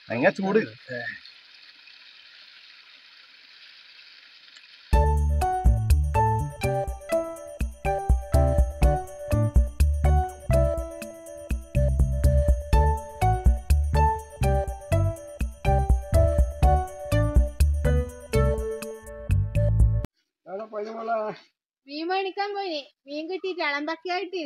ഭയങ്കര ചൂട്. മീൻ മേടിക്കാൻ പോയി. മീൻ കിട്ടിട്ട് അളമ്പക്കിയാ കിട്ടി.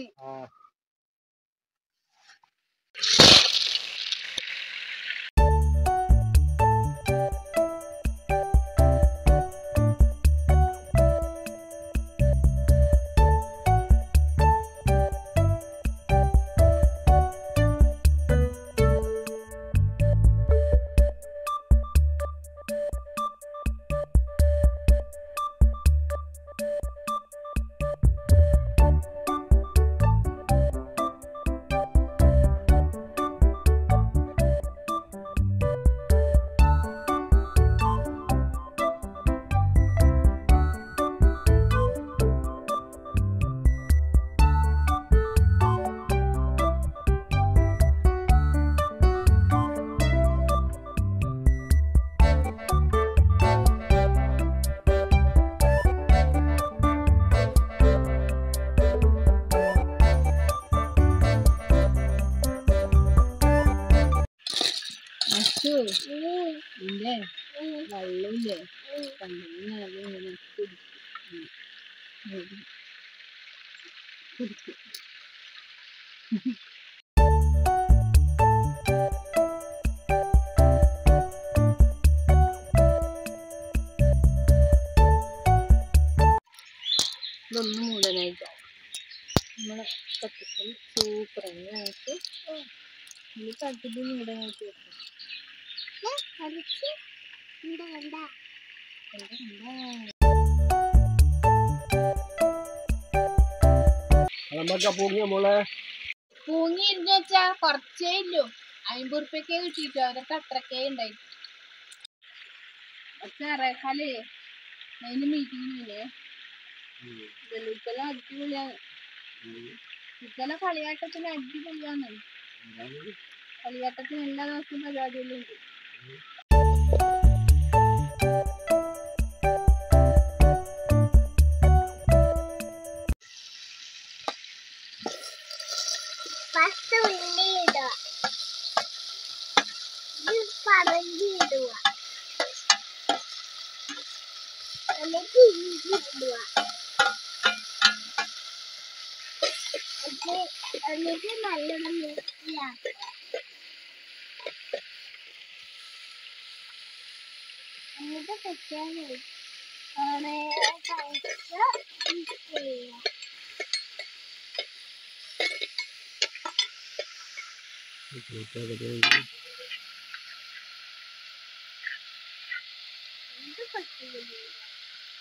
ഇല്ലേ വെള്ളമില്ലേ കണ്ണിങ്ങനെ ഇങ്ങനെ കുടിക്കും. ഇതൊന്നും മൂടനായിട്ട് നമ്മളെ കത്തിക്കൽ സൂപ്പറാണ്. ഞങ്ങൾക്ക് ഈ കത്തിക്ക് മൂടനായിട്ട് വെക്കും. പൂങ്ങി ഇരുന്ന് വെച്ചാ കുറച്ചേ ഇല്ലു. 50 ഉറുപ്പ്യക്കേ കിട്ടിട്ടോ. അതൊക്കെ അത്രക്കേ ഉണ്ടായി. പക്ഷെ അറേക്കാലേ അതിന് മീറ്റിങ്ങില്ലേ ഇതെല്ലാം അടിപൊളിയാണ്. ഇതെല്ലാം കളിയാട്ടത്തിന് അടിപൊളിയാണ്. കളിയാട്ടത്തിന് എല്ലാ ദിവസവും പരിപാടികളും ഉണ്ട്. എന്നിട്ട് നല്ലോണം എന്നിട്ട് തെറ്റാണ്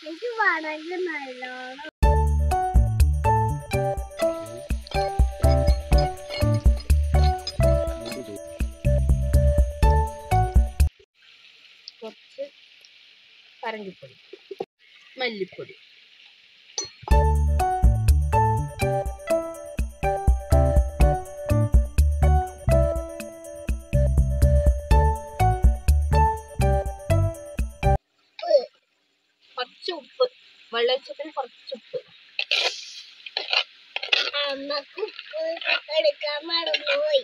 എനിക്ക് വളരെ നല്ലോണം കുറച്ച് പറങ്കിപ്പൊടി, മല്ലിപ്പൊടി, കുറച്ച് ഉപ്പ്, വെള്ളച്ചത്തിന് കുറച്ച് ഉപ്പ്. അമ്മക്ക് ഉപ്പ് എടുക്കാൻ മറന്നുപോയി.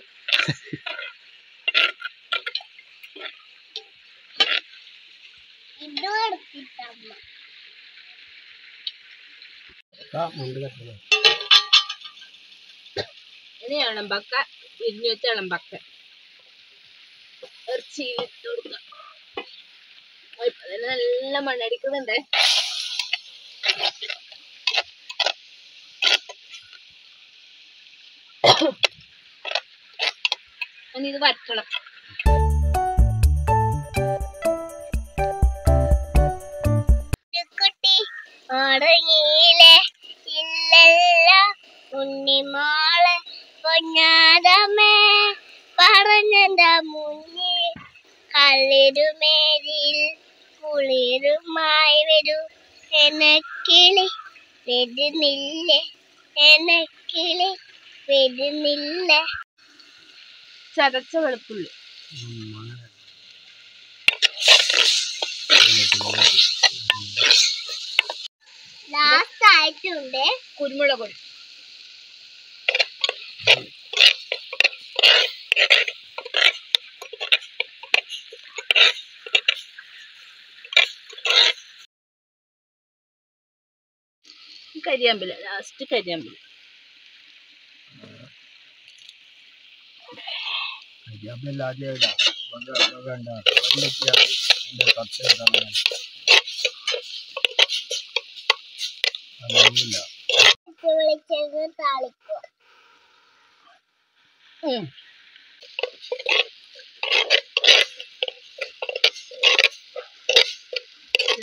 ഇതും എടുത്തിട്ടമ്മ ഇനി ഇളമ്പക്ക ഇരിഞ്ഞു വെച്ച ഇളമ്പക്ക ഇറച്ചി ഇട്ട് കൊടുക്കാം. ഇപ്പൊ തന്നെ നല്ല മണ്ണടിക്കുന്നുണ്ട്. ഇനി ഇത് വറ്റണം. ഉണ്ണിമോളെ പൊന്നാരമേ പറഞ്ഞെന്താ മുന്നേ കള്ളിരുമേരിൽ കുളിരുമായി വരൂ എനക്കിളി വരുന്നില്ലേ എനക്കിളി വരുന്നില്ല. ചതച്ച വെളുത്തുള്ളി ലാസ്റ്റ് ആയിട്ടുണ്ട് കുരുമുളക് പൊടി. കരിയാമ്പില, ലാസ്റ്റ് കരിയാമ്പില.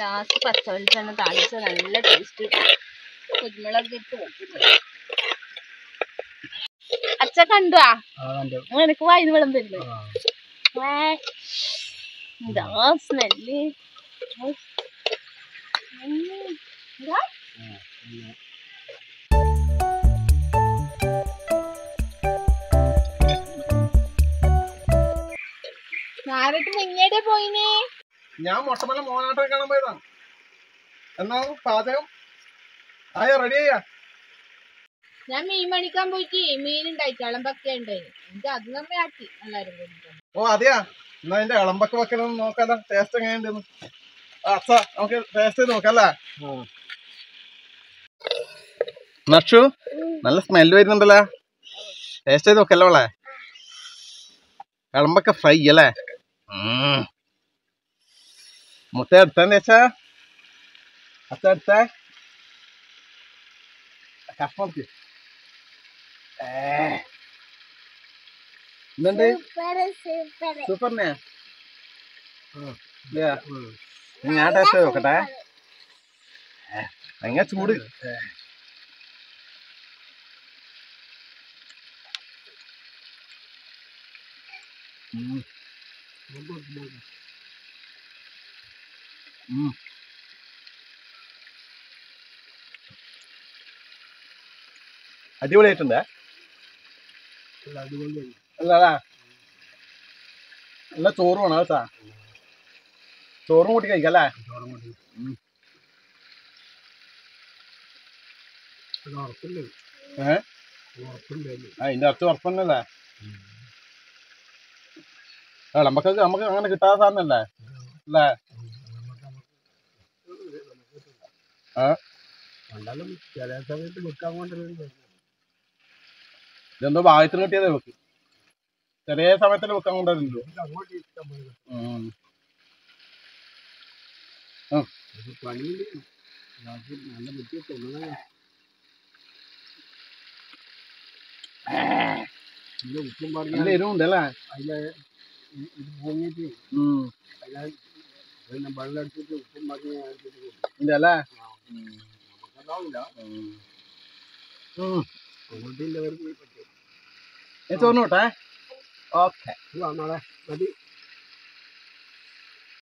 ലാസ്റ്റ് പച്ചവെളിച്ചെണ്ണ താളിച്ച നല്ല ടേസ്റ്റ്. കുരുമുളക് ഇട്ട് വെക്കുന്നത് അച്ഛ കണ്ടുവാ എനിക്ക് വായിന്ന് വെള്ളം തരുന്നു. എന്താ സ്മെല്ല്. ആരട്ട് നിങ്ങടെ പോയിനെ? ഞാൻ മൊട്ടമല മോനാട്ടെ കാണാൻ പോയതാണ്. എന്നാ പാചകം ആയ റെഡി ആയാ? ഞാൻ മീൻ മേടിക്കാൻ പോയിട്ട് മീൻ ഉണ്ടായിട്ട് ഇളമ്പൊക്കെ ഉണ്ടായി. എനിക്ക് അത് നമ്മെ ആക്കി എല്ലാരും കൂടി. ഓ അതെയാ, എന്നാ അതിന്റെ ഇളമ്പൊക്കെ വെക്കലൊന്ന് നോക്കാലോ, ടേസ്റ്റ് എങ്ങനെയുണ്ടെന്ന്. അച്ഛ നമുക്ക് ടേസ്റ്റ് ചെയ്ത് നോക്കല്ലേ? നക്ഷു നല്ല സ്മെല്ല് വരുന്നുണ്ടല്ലോ, ടേസ്റ്റ് ചെയ്ത് നോക്കല്ലോ അവളെ. ഇളമ്പൊക്കെ ഫ്രൈ അല്ലേ? മുട്ട എടുത്തേ അച്ഛ, അച്ഛ എടുത്തേ കഷ്ണക്ക്. എന്തുണ്ട് സൂപ്പറിനെ? ഞാൻ ടേസ്റ്റ് ചെയ്ത് നോക്കട്ടെ. ഭയങ്കര ചൂട്. അടിപൊളിയായിട്ടുണ്ട്. അല്ലടാ നല്ല ചോറ് വേണം കേട്ടാ, ചോറും കൂട്ടി കഴിക്കല്ലേ? അതിന്റെ അർത്ഥം ഉറപ്പന്നല്ലേ? നമുക്ക് നമുക്ക് അങ്ങനെ കിട്ടാത്ത സാധനല്ലേ അല്ലേ? ഇതെന്തോ ഭാഗ്യത്തിന് കിട്ടിയതേ വെക്ക്, ചെറിയ സമയത്തിന് വെക്കാൻ കൊണ്ടുവരുന്നല്ലോ. നല്ല എരിവുണ്ട് അല്ലേ? ഇല്ല അല്ലേ? ചോറിനോട്ടെ. ഓക്കെ.